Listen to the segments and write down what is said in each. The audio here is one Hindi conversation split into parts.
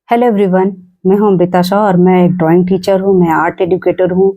Hello everyone. मैं हूं अमृता शाह और मैं एक ड्राइंग टीचर हूं। मैं आर्ट एजुकेटर हूं।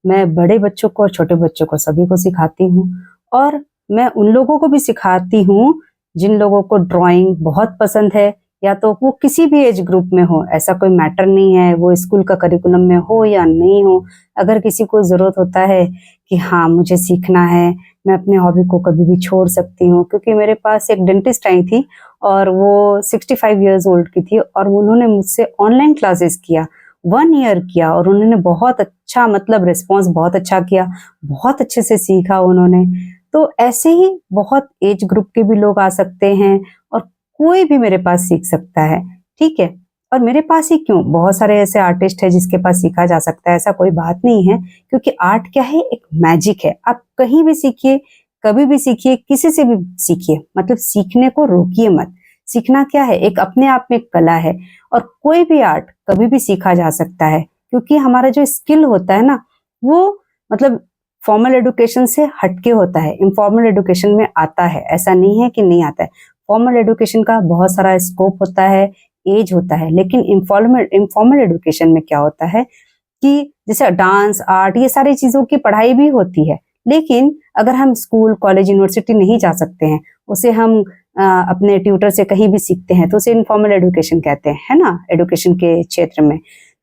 मैं बड़े बच्चों को और छोटे बच्चों को सभी को सिखाती हूं और मैं उन लोगों को भी सिखाती हूं जिन लोगों को ड्राइंग बहुत पसंद है, या तो वो किसी भी एज ग्रुप में हो। ऐसा कोई मैटर नहीं है वो स्कूल का करिकुलम में हो या नहीं हो। अगर किसी को ज़रूरत होता है कि हाँ मुझे सीखना है, मैं अपने हॉबी को कभी भी छोड़ सकती हूँ। क्योंकि मेरे पास एक डेंटिस्ट आई थी और वो 65 इयर्स ओल्ड की थी और उन्होंने मुझसे ऑनलाइन क्लासेस किया, 1 ईयर किया और उन्होंने बहुत अच्छा मतलब रिस्पॉन्स बहुत अच्छा किया, बहुत अच्छे से सीखा उन्होंने। तो ऐसे ही बहुत एज ग्रुप के भी लोग आ सकते हैं और कोई भी मेरे पास सीख सकता है, ठीक है। और मेरे पास ही क्यों, बहुत सारे ऐसे आर्टिस्ट हैं जिसके पास सीखा जा सकता है, ऐसा कोई बात नहीं है। क्योंकि आर्ट क्या है, एक मैजिक है। आप कहीं भी सीखिए, कभी भी सीखिए, किसी से भी सीखिए, मतलब सीखने को रोकिए मत। सीखना क्या है, एक अपने आप में एक कला है और कोई भी आर्ट कभी भी सीखा जा सकता है। क्योंकि हमारा जो स्किल होता है ना, वो मतलब फॉर्मल एजुकेशन से हटके होता है, इनफॉर्मल एजुकेशन में आता है। ऐसा नहीं है कि नहीं आता है। फॉर्मल एजुकेशन का बहुत सारा स्कोप होता है, एज होता है, लेकिन इनफॉर्मल एजुकेशन में क्या होता है कि जैसे डांस, आर्ट, ये सारी चीजों की पढ़ाई भी होती है। लेकिन अगर हम स्कूल, कॉलेज, यूनिवर्सिटी नहीं जा सकते हैं, उसे हम अपने ट्यूटर से कहीं भी सीखते हैं, तो उसे इनफॉर्मल एजुकेशन कहते हैं, है ना, एजुकेशन के क्षेत्र में।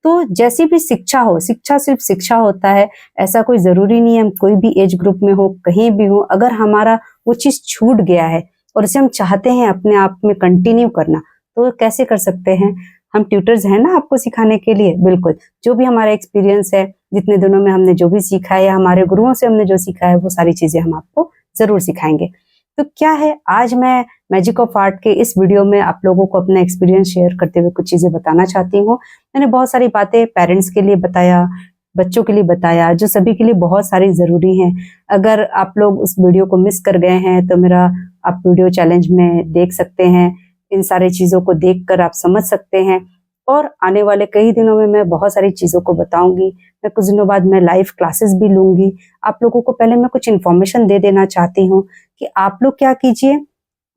तो जैसी भी शिक्षा हो, शिक्षा सिर्फ शिक्षा होता है। ऐसा कोई जरूरी नहीं है हम कोई भी एज ग्रुप में हो, कहीं भी हो, अगर हमारा वो चीज छूट गया है और इसे हम चाहते हैं अपने आप में कंटिन्यू करना, तो कैसे कर सकते हैं। हम ट्यूटर्स हैं ना आपको सिखाने के लिए। बिल्कुल, जो भी हमारा एक्सपीरियंस है, जितने दिनों में हमने जो भी सीखा है या हमारे गुरुओं से हमने जो सीखा है, वो सारी चीजें हम आपको जरूर सिखाएंगे। तो क्या है, आज मैं मैजिक ऑफ आर्ट के इस वीडियो में आप लोगों को अपना एक्सपीरियंस शेयर करते हुए कुछ चीजें बताना चाहती हूँ। मैंने बहुत सारी बातें पेरेंट्स के लिए बताया, बच्चों के लिए बताया, जो सभी के लिए बहुत सारी जरूरी हैं। अगर आप लोग उस वीडियो को मिस कर गए हैं तो मेरा आप वीडियो चैलेंज में देख सकते हैं। इन सारी चीजों को देखकर आप समझ सकते हैं और आने वाले कई दिनों में मैं बहुत सारी चीजों को बताऊंगी। मैं कुछ दिनों बाद मैं लाइव क्लासेस भी लूंगी। आप लोगों को पहले मैं कुछ इन्फॉर्मेशन दे देना चाहती हूँ कि आप लोग क्या कीजिए,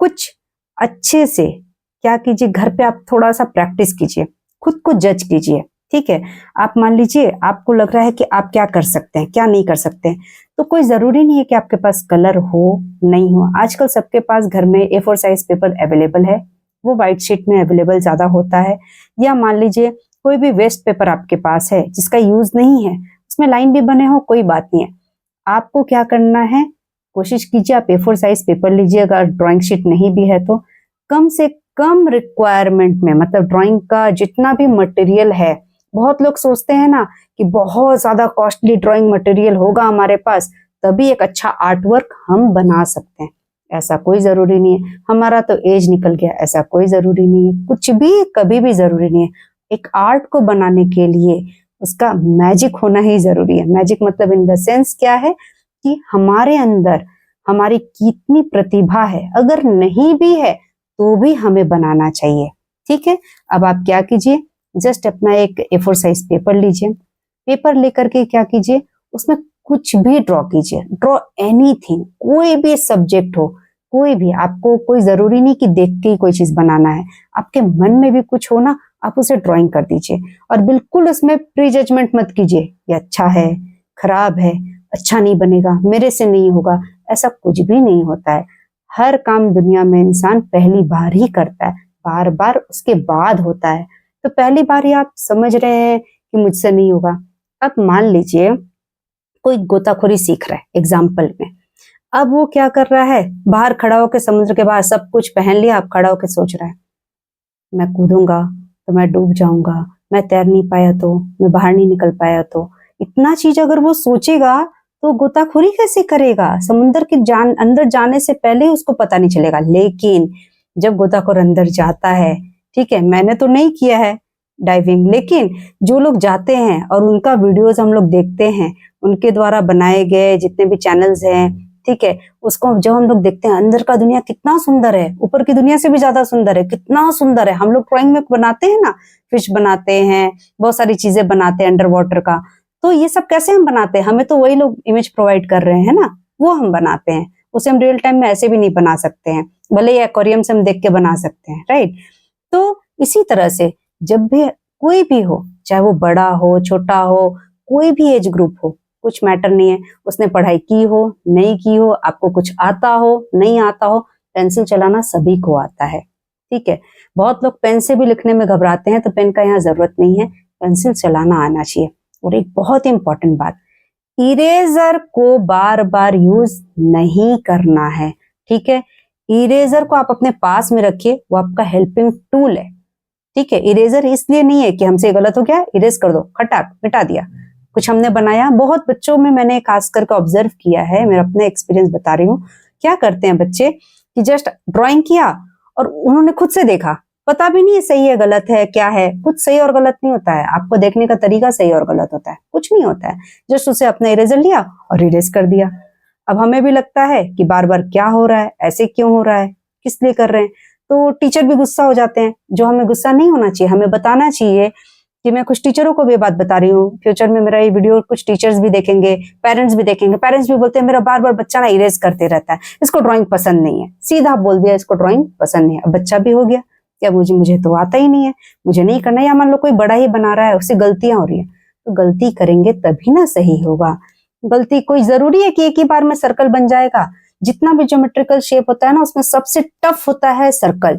कुछ अच्छे से क्या कीजिए, घर पे आप थोड़ा सा प्रैक्टिस कीजिए, खुद को जज कीजिए, ठीक है। आप मान लीजिए आपको लग रहा है कि आप क्या कर सकते हैं, क्या नहीं कर सकते हैं, तो कोई जरूरी नहीं है कि आपके पास कलर हो, नहीं हो। आजकल सबके पास घर में A4 साइज पेपर अवेलेबल है, वो व्हाइट शीट में अवेलेबल ज्यादा होता है। या मान लीजिए कोई भी वेस्ट पेपर आपके पास है जिसका यूज नहीं है, उसमें लाइन भी बने हो, कोई बात नहीं है। आपको क्या करना है, कोशिश कीजिए आप A4 साइज पेपर लीजिए। अगर ड्राइंग शीट नहीं भी है तो कम से कम रिक्वायरमेंट में, मतलब ड्राइंग का जितना भी मटेरियल है, बहुत लोग सोचते हैं ना कि बहुत ज्यादा कॉस्टली ड्राइंग मटेरियल होगा हमारे पास तभी एक अच्छा आर्ट वर्क हम बना सकते हैं। ऐसा कोई जरूरी नहीं है। हमारा तो एज निकल गया, ऐसा कोई जरूरी नहीं है। कुछ भी कभी भी जरूरी नहीं है। एक आर्ट को बनाने के लिए उसका मैजिक होना ही जरूरी है। मैजिक मतलब इन द सेंस क्या है कि हमारे अंदर हमारी कितनी प्रतिभा है, अगर नहीं भी है तो भी हमें बनाना चाहिए, ठीक है। अब आप क्या कीजिए, जस्ट अपना एक A4 साइज पेपर लीजिए। पेपर लेकर के क्या कीजिए, उसमें कुछ भी ड्रॉ कीजिए। ड्रॉ एनीथिंग, कोई भी सब्जेक्ट हो, कोई भी। आपको कोई जरूरी नहीं कि देख के ही कोई चीज बनाना है। आपके मन में भी कुछ हो ना, आप उसे ड्राइंग कर दीजिए और बिल्कुल उसमें प्री जजमेंट मत कीजिए, ये अच्छा है, खराब है, अच्छा नहीं बनेगा, मेरे से नहीं होगा। ऐसा कुछ भी नहीं होता है। हर काम दुनिया में इंसान पहली बार ही करता है, बार बार उसके बाद होता है। तो पहली बार ही आप समझ रहे हैं कि मुझसे नहीं होगा। अब मान लीजिए कोई गोताखोरी सीख रहा है एग्जाम्पल में। अब वो क्या कर रहा है, बाहर खड़ा होकर, समुद्र के बाहर सब कुछ पहन लिया, अब खड़ा होकर सोच रहा है मैं कूदूंगा तो मैं डूब जाऊंगा, मैं तैर नहीं पाया तो, मैं बाहर नहीं निकल पाया तो। इतना चीज अगर वो सोचेगा तो गोताखोरी कैसे करेगा। समुद्र के अंदर जाने से पहले उसको पता नहीं चलेगा। लेकिन जब गोताखोर अंदर जाता है, ठीक है, मैंने तो नहीं किया है डाइविंग, लेकिन जो लोग जाते हैं और उनका वीडियोस हम लोग देखते हैं, उनके द्वारा बनाए गए जितने भी चैनल्स हैं, ठीक है, उसको जब हम लोग देखते हैं, अंदर का दुनिया कितना सुंदर है, ऊपर की दुनिया से भी ज्यादा सुंदर है, कितना सुंदर है। हम लोग ड्राइंग में बनाते हैं ना, फिश बनाते हैं, बहुत सारी चीजें बनाते हैं अंडर वाटर का। तो ये सब कैसे हम बनाते हैं, हमें तो वही लोग इमेज प्रोवाइड कर रहे हैं ना, वो हम बनाते हैं। उसे हम रियल टाइम में ऐसे भी नहीं बना सकते हैं, भले ही एक्वेरियम से हम देख के बना सकते हैं, राइट। तो इसी तरह से जब भी कोई भी हो, चाहे वो बड़ा हो छोटा हो, कोई भी एज ग्रुप हो, कुछ मैटर नहीं है, उसने पढ़ाई की हो नहीं की हो, आपको कुछ आता हो नहीं आता हो, पेंसिल चलाना सभी को आता है। ठीक है, बहुत लोग पेन से भी लिखने में घबराते हैं, तो पेन का यहाँ जरूरत नहीं है, पेंसिल चलाना आना चाहिए। और एक बहुत इंपॉर्टेंट बात, इरेजर को बार बार यूज नहीं करना है। ठीक है, इरेजर को आप अपने पास में रखिए, वो आपका हेल्पिंग टूल है। ठीक है, इरेजर इसलिए नहीं है कि हमसे गलत हो गया इरेज कर दो, खटाक मिटा दिया, कुछ हमने बनाया। बहुत बच्चों में मैंने खास करके ऑब्जर्व किया है, मेरा अपना एक्सपीरियंस बता रही हूँ, क्या करते हैं बच्चे कि जस्ट ड्राइंग किया और उन्होंने खुद से देखा, पता भी नहीं है सही है गलत है क्या है, कुछ सही और गलत नहीं होता है, आपको देखने का तरीका सही और गलत होता है, कुछ नहीं होता है, जस्ट उसे अपना इरेजर लिया और इरेज कर दिया। अब हमें भी लगता है कि बार बार क्या हो रहा है, ऐसे क्यों हो रहा है, किस लिए कर रहे हैं, तो टीचर भी गुस्सा हो जाते हैं, जो हमें गुस्सा नहीं होना चाहिए, हमें बताना चाहिए कि मैं कुछ टीचरों को भी बात बता रही हूँ, फ्यूचर में मेरा ये वीडियो कुछ टीचर्स भी देखेंगे, पेरेंट्स भी देखेंगे, पेरेंट्स भी बोलते हैं मेरा बार बार बच्चा ना इरेज करते रहता है, इसको ड्राइंग पसंद नहीं है, सीधा बोल दिया इसको ड्राइंग पसंद नहीं है। अब बच्चा भी हो गया, क्या मुझे तो आता ही नहीं है, मुझे नहीं करना, या मान लो कोई बड़ा ही बना रहा है उससे गलतियां हो रही है, तो गलती करेंगे तभी ना सही होगा। गलती कोई जरूरी है कि एक ही बार में सर्कल बन जाएगा? जितना भी ज्योमेट्रिकल शेप होता है ना, उसमें सबसे टफ होता है सर्कल।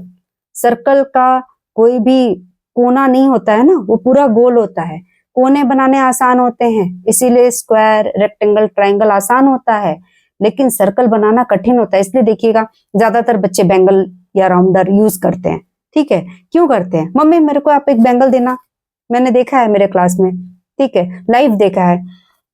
सर्कल का कोई भी कोना नहीं होता है ना, वो पूरा गोल होता है। कोने बनाने आसान होते हैं, इसीलिए स्क्वायर, रेक्टेंगल, ट्रायंगल आसान होता है, लेकिन सर्कल बनाना कठिन होता है। इसलिए देखिएगा ज्यादातर बच्चे बैंगल या राउंडर यूज करते हैं। ठीक है, क्यों करते हैं? मम्मी मेरे को आप एक बैंगल देना, मैंने देखा है मेरे क्लास में, ठीक है, लाइव देखा है।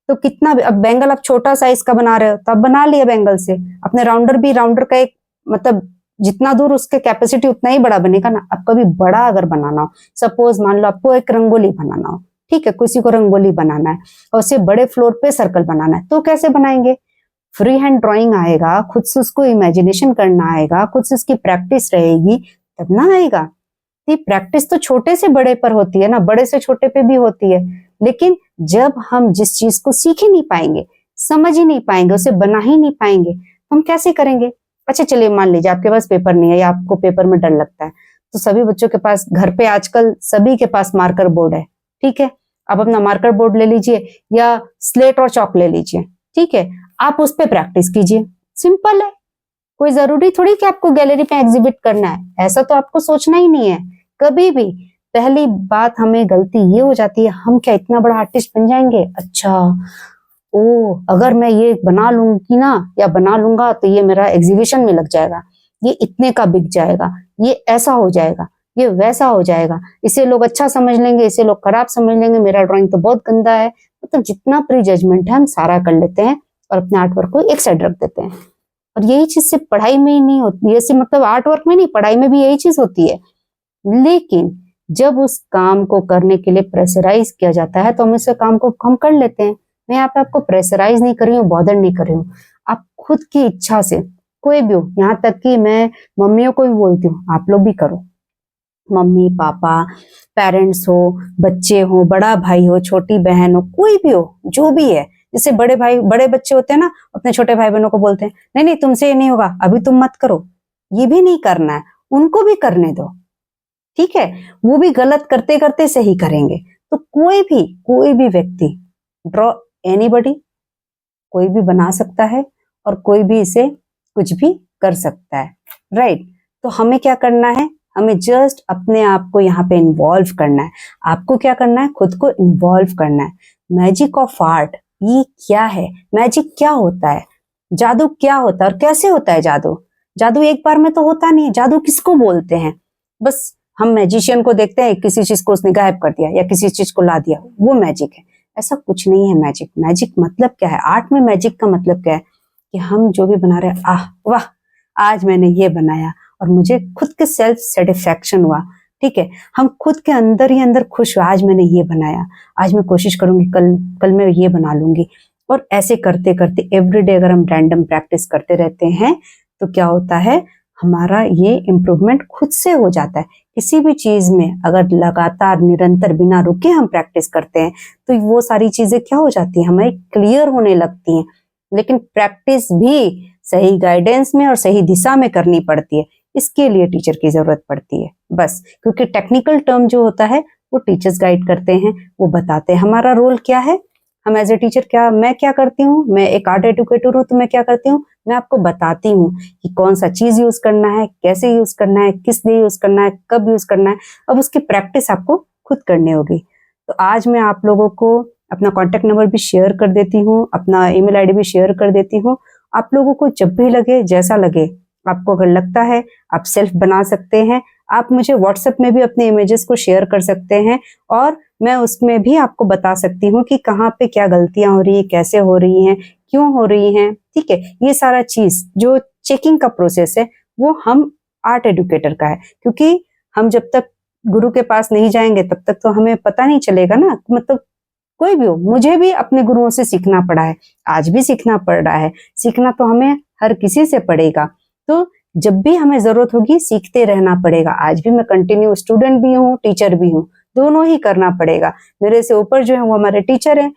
तो कितना भी, अब बैंगल आप छोटा साइज का बना रहे हो तो आप बना लिया बैंगल से, अपने राउंडर भी, राउंडर का एक मतलब जितना दूर उसके कैपेसिटी उतना ही बड़ा बनेगा ना। अब कभी बड़ा अगर बनाना हो, सपोज मान लो आपको एक रंगोली बनाना हो, ठीक है, किसी को रंगोली बनाना है और उसे बड़े फ्लोर पे सर्कल बनाना है, तो कैसे बनाएंगे? फ्री हैंड ड्राइंग आएगा, खुद से उसको इमेजिनेशन करना आएगा, खुद से उसकी प्रैक्टिस रहेगी, तब ना आएगा। ये प्रैक्टिस तो छोटे से बड़े पर होती है ना, बड़े से छोटे पे भी होती है, लेकिन जब हम जिस चीज को सीख ही नहीं पाएंगे, समझ ही नहीं पाएंगे, उसे बना ही नहीं पाएंगे, हम कैसे करेंगे? अच्छा चलिए मान लीजिए आपके पास पेपर नहीं है या आपको पेपर में डर लगता है, तो सभी बच्चों के पास घर पे आजकल सभी के पास मार्कर बोर्ड है। ठीक है, आप अपना मार्कर बोर्ड ले लीजिए या स्लेट और चौक ले लीजिए, ठीक है, आप उस पर प्रैक्टिस कीजिए। सिंपल है, कोई जरूरी थोड़ी कि आपको गैलरी पे एग्जिबिट करना है, ऐसा तो आपको सोचना ही नहीं है कभी भी। पहली बात, हमें गलती ये हो जाती है, हम क्या इतना बड़ा आर्टिस्ट बन जाएंगे? अच्छा ओ, अगर मैं ये बना लूंगी ना या बना लूंगा तो ये मेरा एग्जीबिशन में लग जाएगा, ये इतने का बिक जाएगा, ये ऐसा हो जाएगा, ये वैसा हो जाएगा, इसे लोग अच्छा समझ लेंगे, इसे लोग खराब समझ लेंगे, मेरा ड्राइंग तो बहुत गंदा है। मतलब जितना प्री जजमेंट है हम सारा कर लेते हैं और अपने आर्ट वर्क को एक साइड रख देते हैं। और यही चीज सिर्फ पढ़ाई में ही नहीं होती है, सिर्फ मतलब आर्ट वर्क में नहीं, पढ़ाई में भी यही चीज होती है। लेकिन जब उस काम को करने के लिए प्रेशराइज किया जाता है तो हम इस काम को हम कर लेते हैं। मैं यहाँ पे आपको प्रेशराइज नहीं कर रही हूँ, बॉदर नहीं कर रही हूँ, आप खुद की इच्छा से, कोई भी हो, यहाँ तक कि मैं मम्मियों को भी बोलती हूँ आप लोग भी करो, मम्मी पापा, पेरेंट्स हो, बच्चे हो, बड़ा भाई हो, छोटी बहन हो, कोई भी हो, जो भी है। जैसे बड़े भाई, बड़े बच्चे होते हैं ना, अपने छोटे भाई बहनों को बोलते हैं नहीं नहीं तुमसे ये नहीं होगा, अभी तुम मत करो, ये भी नहीं करना है, उनको भी करने दो, ठीक है, वो भी गलत करते करते सही करेंगे। तो कोई भी व्यक्ति, ड्रॉ एनीबॉडी, कोई भी बना सकता है और कोई भी इसे कुछ भी कर सकता है, राइट। तो हमें क्या करना है, हमें जस्ट अपने आप को यहाँ पे इन्वॉल्व करना है। आपको क्या करना है, खुद को इन्वॉल्व करना है। मैजिक ऑफ आर्ट, ये क्या है, मैजिक क्या होता है, जादू क्या होता है और कैसे होता है जादू? जादू एक बार में तो होता नहीं है। जादू किसको बोलते हैं? बस हम मैजिशियन को देखते हैं, किसी चीज को उसने गायब कर दिया या किसी चीज को ला दिया, वो मैजिक है। ऐसा कुछ नहीं है मैजिक। मैजिक मतलब क्या है, आर्ट में मैजिक का मतलब क्या है कि हम जो भी बना रहे हैं, आह वाह आज मैंने ये बनाया और मुझे खुद के सेल्फ सेटिस्फैक्शन हुआ, ठीक है, हम खुद के अंदर ही अंदर खुश हुआ, आज मैंने ये बनाया, आज मैं कोशिश करूंगी कल मैं ये बना लूंगी। और ऐसे करते करते एवरीडे अगर हम रैंडम प्रैक्टिस करते रहते हैं तो क्या होता है, हमारा ये इम्प्रूवमेंट खुद से हो जाता है। किसी भी चीज में अगर लगातार निरंतर बिना रुके हम प्रैक्टिस करते हैं तो वो सारी चीजें क्या हो जाती हैं, हमें क्लियर होने लगती हैं। लेकिन प्रैक्टिस भी सही गाइडेंस में और सही दिशा में करनी पड़ती है। इसके लिए टीचर की जरूरत पड़ती है बस, क्योंकि टेक्निकल टर्म जो होता है वो टीचर्स गाइड करते हैं, वो बताते हैं हमारा रोल क्या है। हम एज ए टीचर मैं क्या करती हूँ, मैं एक आर्ट एजुकेटर हूँ, तो मैं क्या करती हूँ, मैं आपको बताती हूँ कि कौन सा चीज यूज करना है, कैसे यूज करना है, किस लिए यूज करना है, कब यूज करना है। अब उसकी प्रैक्टिस आपको खुद करनी होगी। तो आज मैं आप लोगों को अपना कॉन्टेक्ट नंबर भी शेयर कर देती हूँ, अपना ईमेल आईडी भी शेयर कर देती हूँ। आप लोगों को जब भी लगे, जैसा लगे, आपको अगर लगता है आप सेल्फ बना सकते हैं, आप मुझे व्हाट्सएप में भी अपने इमेजेस को शेयर कर सकते हैं और मैं उसमें भी आपको बता सकती हूँ कि कहाँ पे क्या गलतियां हो रही हैं, कैसे हो रही हैं, क्यों हो रही हैं। ठीक है, ये सारा चीज जो चेकिंग का प्रोसेस है वो हम आर्ट एडुकेटर का है, क्योंकि हम जब तक गुरु के पास नहीं जाएंगे तब तक तो हमें पता नहीं चलेगा ना। मतलब कोई भी हो, मुझे भी अपने गुरुओं से सीखना पड़ा है, आज भी सीखना पड़ रहा है, सीखना तो हमें हर किसी से पड़ेगा। तो जब भी हमें जरूरत होगी सीखते रहना पड़ेगा। आज भी मैं कंटिन्यू स्टूडेंट भी हूँ, टीचर भी हूँ, दोनों ही करना पड़ेगा। मेरे से ऊपर जो है वो हमारे टीचर हैं,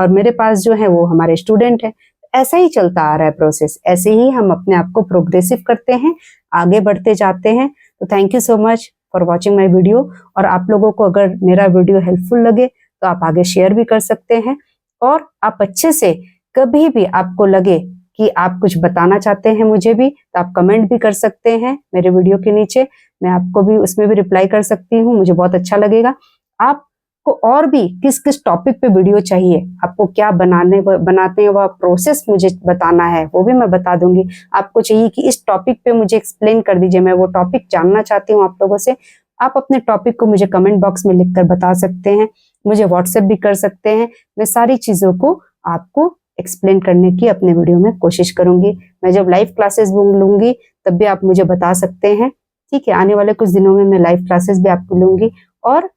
मेरे पास जो है वो हमारे स्टूडेंट हैं। ऐसा ही चलता आ रहा है प्रोसेस, ऐसे ही हम अपने आप को प्रोग्रेसिव करते हैं, आगे बढ़ते जाते हैं। तो thank you so much for watching my video. और आप लोगों को अगर मेरा वीडियो हेल्पफुल लगे तो आप आगे शेयर भी कर सकते हैं, और आप अच्छे से कभी भी आपको लगे कि आप कुछ बताना चाहते हैं मुझे भी, तो आप कमेंट भी कर सकते हैं मेरे वीडियो के नीचे, मैं आपको भी उसमें भी रिप्लाई कर सकती हूँ, मुझे बहुत अच्छा लगेगा। आपको और भी किस किस टॉपिक पे वीडियो चाहिए, आपको क्या बनाते हैं वह प्रोसेस मुझे बताना है, वो भी मैं बता दूंगी। आपको चाहिए कि इस टॉपिक पे मुझे एक्सप्लेन कर दीजिए, मैं वो टॉपिक जानना चाहती हूँ आप लोगों से, आप अपने टॉपिक को मुझे कमेंट बॉक्स में लिखकर बता सकते हैं, मुझे व्हाट्सएप भी कर सकते हैं। मैं सारी चीजों को आपको एक्सप्लेन करने की अपने वीडियो में कोशिश करूंगी। मैं जब लाइव क्लासेस लूंगी तब भी आप मुझे बता सकते हैं। ठीक है, आने वाले कुछ दिनों में मैं लाइव क्लासेस भी आपको लूंगी, और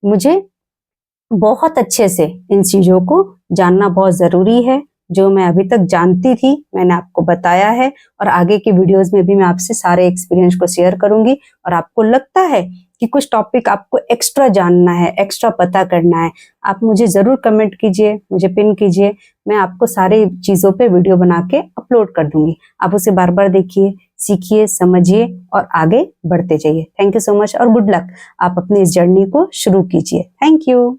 मुझे बहुत अच्छे से इन चीजों को जानना बहुत जरूरी है। जो मैं अभी तक जानती थी मैंने आपको बताया है, और आगे की वीडियोस में भी मैं आपसे सारे एक्सपीरियंस को शेयर करूंगी। और आपको लगता है कि कुछ टॉपिक आपको एक्स्ट्रा जानना है, एक्स्ट्रा पता करना है, आप मुझे जरूर कमेंट कीजिए, मुझे पिन कीजिए, मैं आपको सारे चीजों पे वीडियो बना के अपलोड कर दूंगी। आप उसे बार बार देखिए, सीखिए, समझिए और आगे बढ़ते जाइए। थैंक यू सो मच और गुड लक। आप अपनी इस जर्नी को शुरू कीजिए। Thank you.